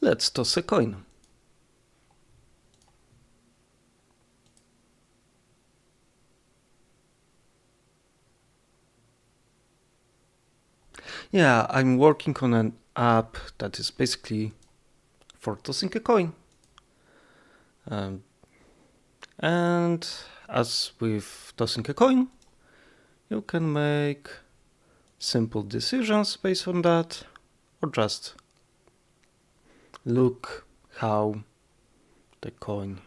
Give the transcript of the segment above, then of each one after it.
Let's toss a coin. Yeah, I'm working on an app that is basically for tossing a coin. And as with tossing a coin, you can make simple decisions based on that, or just look how the coin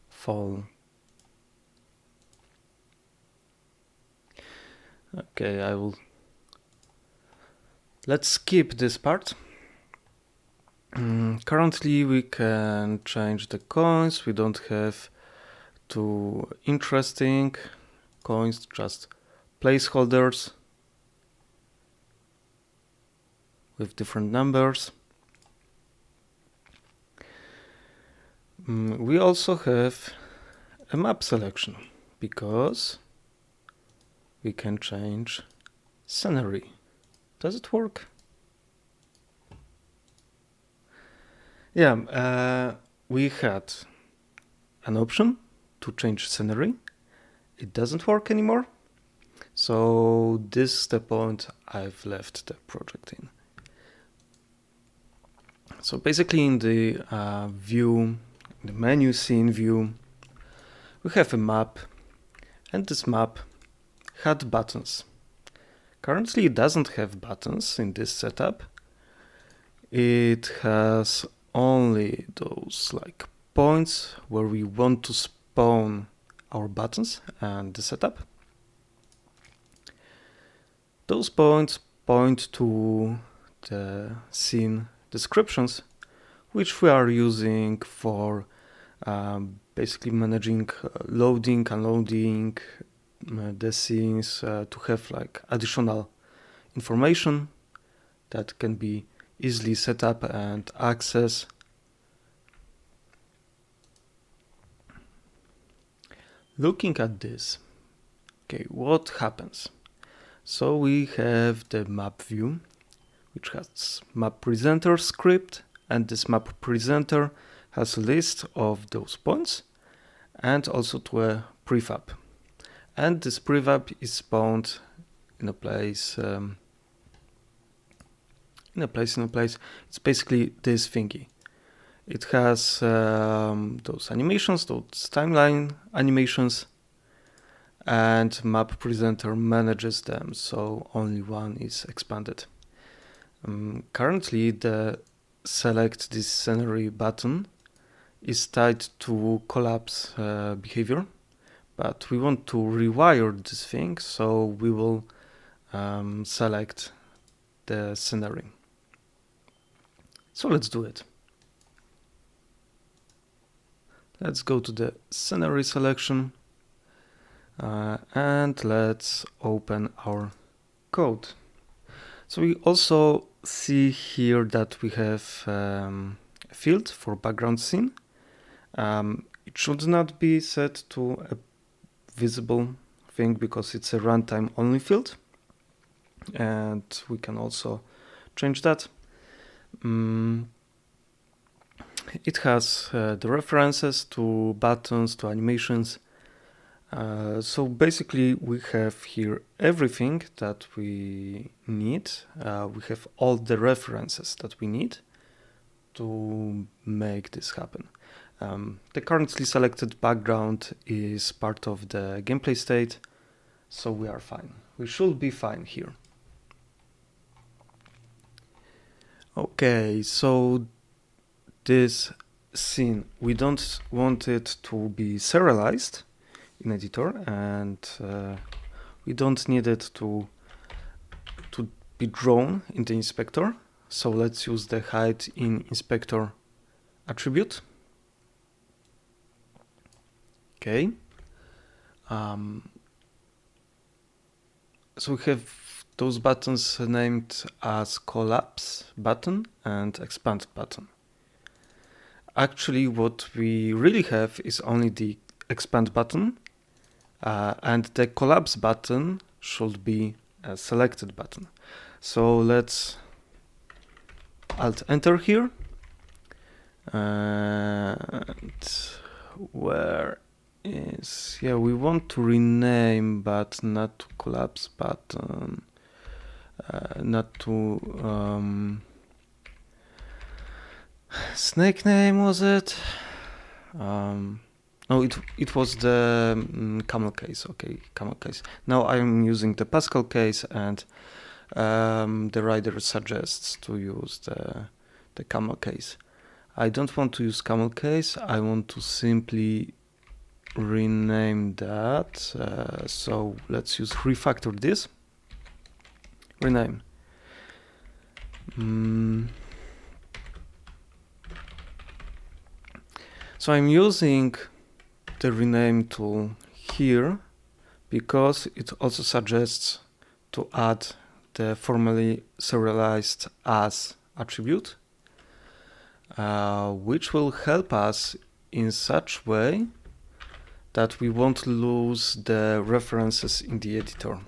fall. Okay, let's skip this part. Currently we can change the coins. We don't have too interesting coins, just placeholders with different numbers. We also have a map selection because we can change scenery. Does it work? Yeah, we had an option to change scenery. It doesn't work anymore. So this is the point I've left the project in. So basically in the view, the menu scene view, we have a map, and this map had buttons. Currently it doesn't have buttons in this setup. It has only those like points where we want to spawn our buttons and the setup. Those points point to the scene descriptions, which we are using for basically managing loading, unloading the scenes to have like additional information that can be easily set up and access. Looking at this, okay, what happens? So we have the map view, which has map presenter script, and this map presenter has a list of those points and also to a prefab. And this prefab is spawned in a place, It's basically this thingy. It has those animations, those timeline animations, and map presenter manages them, so only one is expanded. Currently the select this scenery button is tied to collapse behavior, but we want to rewire this thing, so we will select the scenery. So let's do it. Let's go to the scenery selection and let's open our code. So we also see here that we have a field for background scene. It should not be set to a visible thing because it's a runtime only field, and we can also change that. It has the references to buttons, to animations. So basically we have here everything that we need. We have all the references that we need to make this happen. The currently selected background is part of the gameplay state, so we are fine. We should be fine here. Okay, so this scene, we don't want it to be serialized in editor, and we don't need it to be drawn in the inspector. So let's use the hide in inspector attribute. Okay. So we have those buttons named as collapse button and expand button. Actually, what we really have is only the expand button, and the collapse button should be a selected button. So let's Alt enter here, And where is, yeah, we want to rename, but not to collapse button, not to snake name, was it? No, it was the camel case. Okay, camel case. Now I'm using the Pascal case, and the writer suggests to use the camel case. I don't want to use camel case. I want to simply rename that. So let's use refactor this. Rename. So I'm using the rename tool here because it also suggests to add the formally serialized as attribute, which will help us in such way that we won't lose the references in the editor.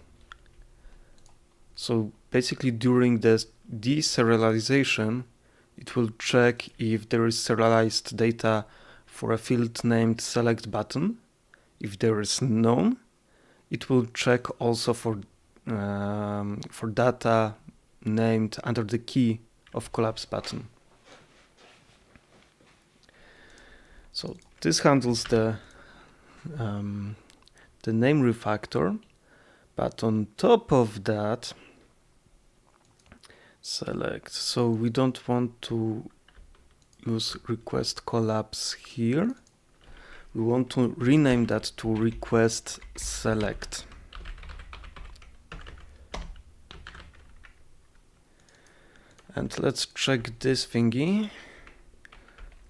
So basically during the deserialization, it will check if there is serialized data for a field named select button. If there is none, it will check also for data named under the key of collapse button. So this handles the name refactor, but on top of that, select. So we don't want to use request collapse here. We want to rename that to request select. And let's check this thingy.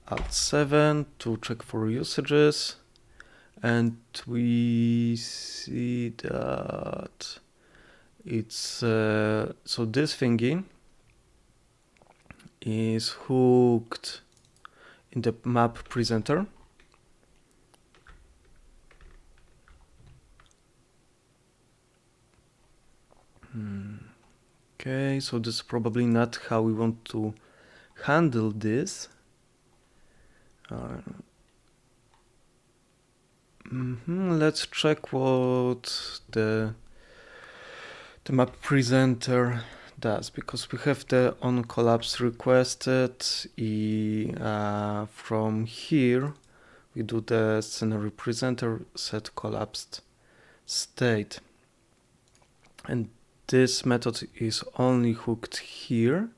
Alt 7 to check for usages. And we see that it's so this thingy is hooked in the map presenter. Okay, so this is probably not how we want to handle this. Let's check what the map presenter does, because we have the on collapse requested. From here, we do the scenario presenter set collapsed state, and this method is only hooked here.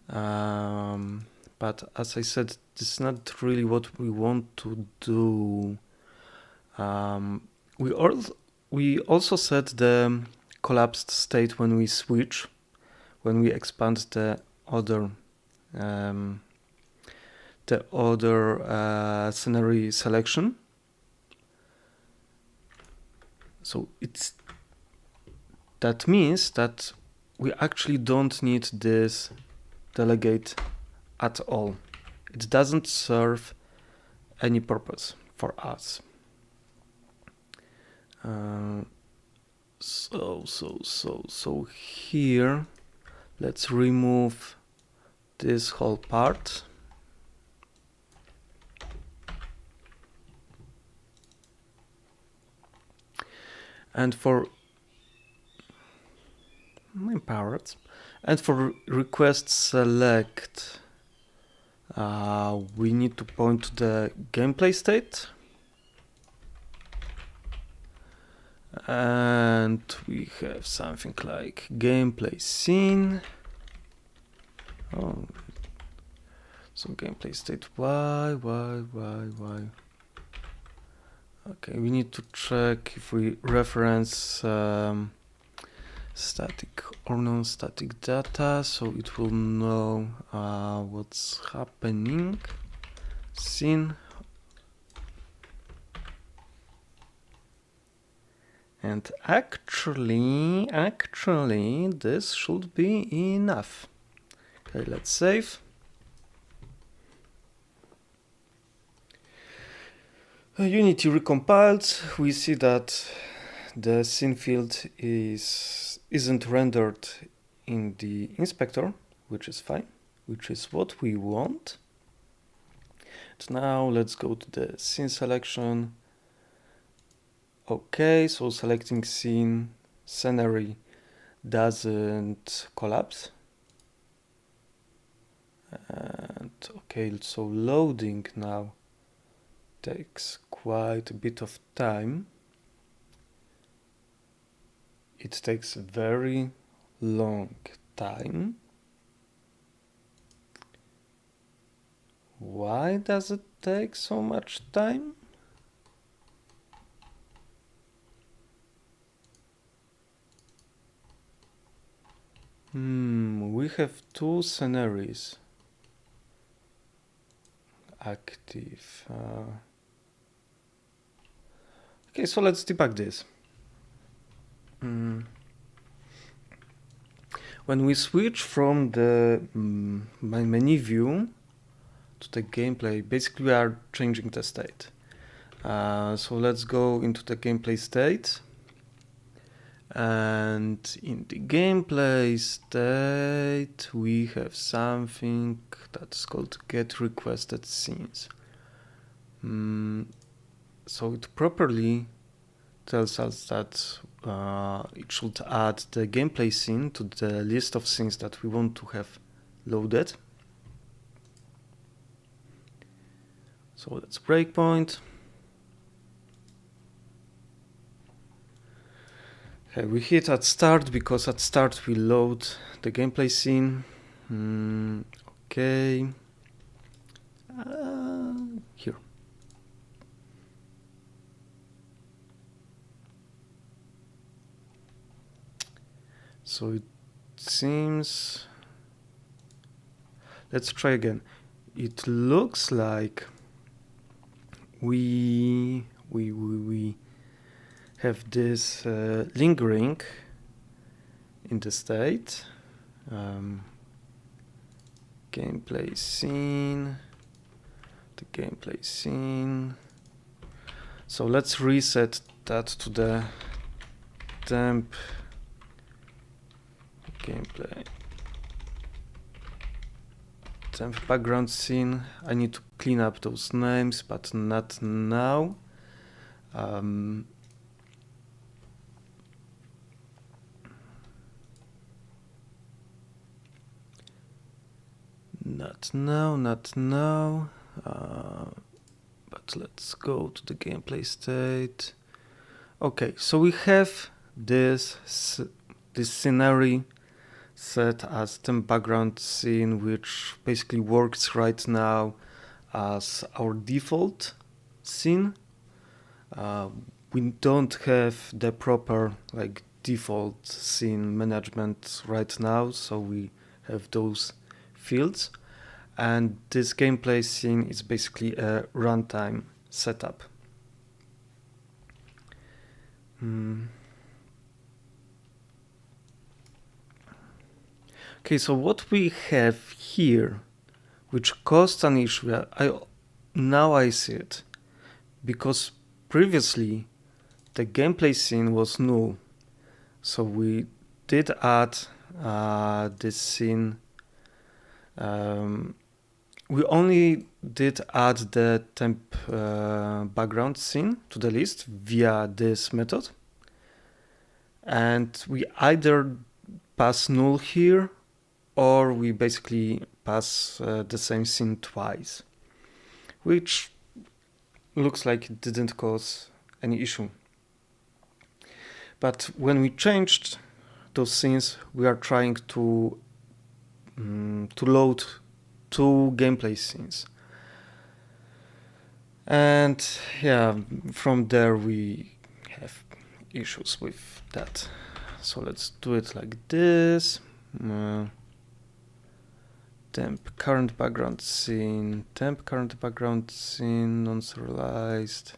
But as I said, this is not really what we want to do. We also set the collapsed state when we switch, when we expand the other scenario selection. So that means that we actually don't need this delegate at all. It doesn't serve any purpose for us. So here, let's remove this whole part. And for my parrots, and for request select, we need to point to the gameplay state. And we have something like gameplay scene. Oh, so gameplay state. Why? Okay, we need to check if we reference static or non-static data, so it will know what's happening. Scene. And actually, this should be enough. Okay, let's save. Unity recompiled. We see that the scene field isn't rendered in the inspector, which is fine, which is what we want. Now let's go to the scene selection. Okay, so selecting scene scenery doesn't collapse. And okay, so loading now takes quite a bit of time. It takes a very long time. Why does it take so much time? We have two scenarios active. Okay, so let's debug this. When we switch from the my menu view to the gameplay, basically we are changing the state. So let's go into the gameplay state. And in the gameplay state, we have something that's called get requested scenes. So it properly tells us that it should add the gameplay scene to the list of scenes that we want to have loaded. So that's breakpoint. Okay, we hit at start because at start we load the gameplay scene. Okay. Here. So it seems. Let's try again. It looks like we have this lingering in the state. Gameplay scene. The gameplay scene. So let's reset that to the temp gameplay. Temp background scene. I need to clean up those names, but not now. Not now. But let's go to the gameplay state. Okay, so we have this scenery set as temp background scene, which basically works right now as our default scene. We don't have the proper default scene management right now, so we have those fields. And this gameplay scene is basically a runtime setup. Okay, so what we have here, which caused an issue, now I see it, because previously the gameplay scene was null. So we did add this scene. We only did add the temp background scene to the list via this method. And we either pass null here, or we basically pass the same scene twice, which looks like it didn't cause any issue. But when we changed those scenes, we are trying to load two gameplay scenes. And yeah, from there we have issues with that. So let's do it like this. Temp current background scene, non-serialized.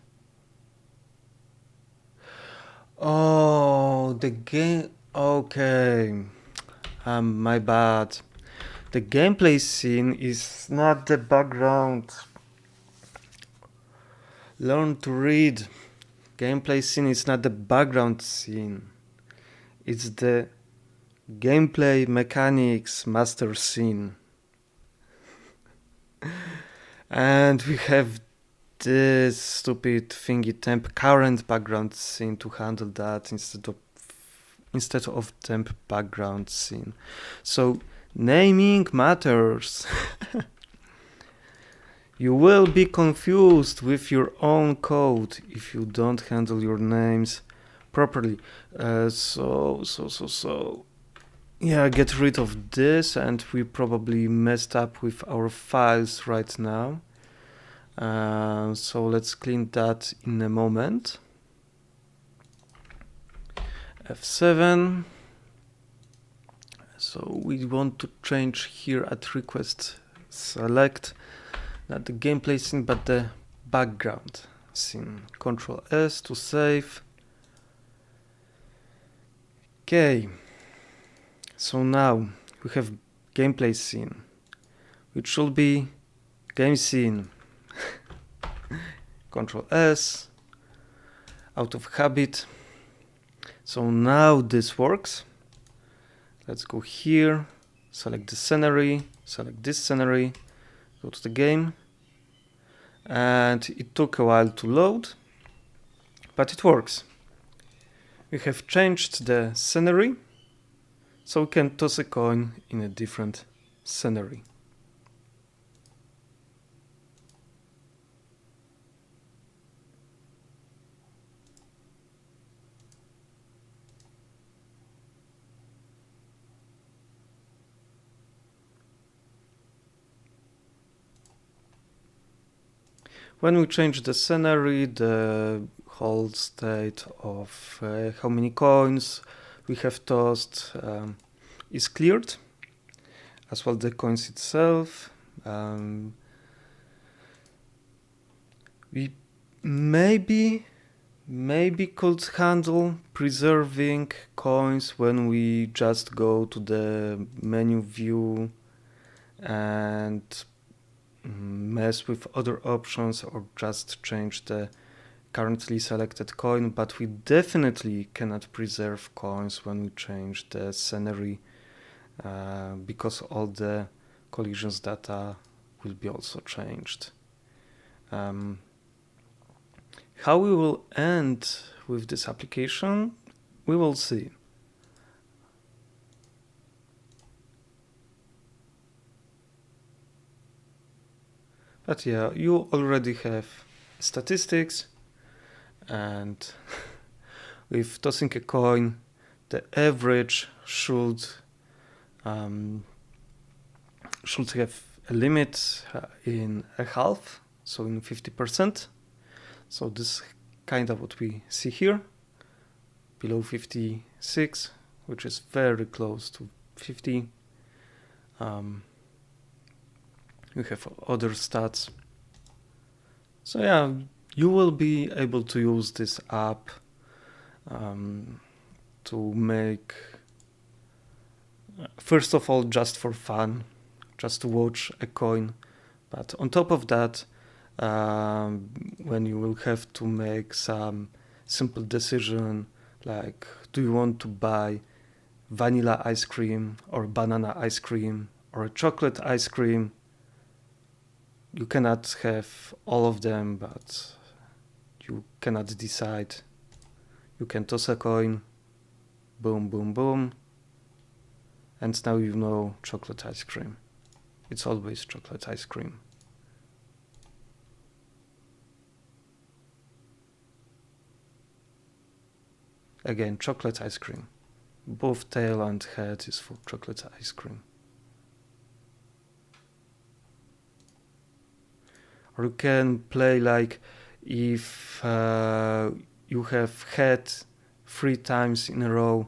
Oh, the game. Okay. My bad. The gameplay scene is not the background. Learn to read. Gameplay scene is not the background scene. It's the gameplay mechanics master scene. And we have this stupid thingy temp current background scene to handle that instead of temp background scene. So naming matters. You will be confused with your own code if you don't handle your names properly. Yeah, get rid of this, and we probably messed up with our files right now. So let's clean that in a moment. F7. So we want to change here at request select not the gameplay scene but the background scene. Control S to save. Okay, so now we have gameplay scene, which should be game scene. Control S, out of habit. So now this works. Let's go here, select the scenery, select this scenery, go to the game. And it took a while to load, but it works. We have changed the scenery, so we can toss a coin in a different scenery. When we change the scenery, the whole state of how many coins we have tossed is cleared, as well the coins itself. We maybe could handle preserving coins when we just go to the menu view and mess with other options or just change the currently selected coin, but we definitely cannot preserve coins when we change the scenery because all the collisions data will be also changed. How we will end with this application, we will see. But yeah, you already have statistics, and with tossing a coin, the average should have a limit in a half, so in 50%. So this is kind of what we see here, below 56, which is very close to 50. You have other stats. So yeah, you will be able to use this app to make, first of all, just for fun, just to watch a coin. But on top of that, when you will have to make some simple decision, like do you want to buy vanilla ice cream or banana ice cream or a chocolate ice cream? You cannot have all of them, but you cannot decide. You can toss a coin, boom, boom, boom, and now you know chocolate ice cream. It's always chocolate ice cream. Again, chocolate ice cream. Both tail and head is for chocolate ice cream. Or you can play like if you have head 3 times in a row,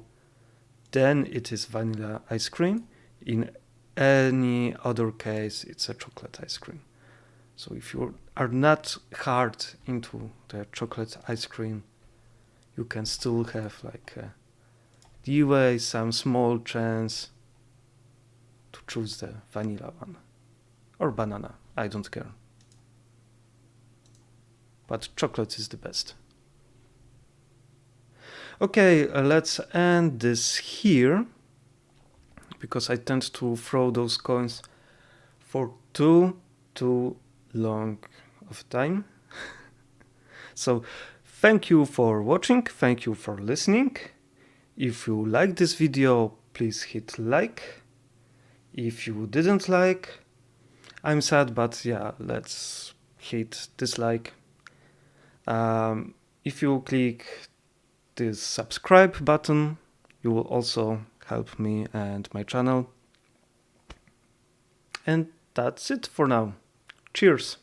then it is vanilla ice cream. In any other case, it's a chocolate ice cream. So if you are not hard into the chocolate ice cream, you can still have like a leeway, some small chance to choose the vanilla one. Or banana, I don't care. But chocolate is the best. Okay, let's end this here, because I tend to throw those coins for too long of time. So thank you for watching, thank you for listening. If you like this video, please hit like. If you didn't like, I'm sad, but yeah, let's hit dislike. If you click this subscribe button, you will also help me and my channel. And that's it for now. Cheers!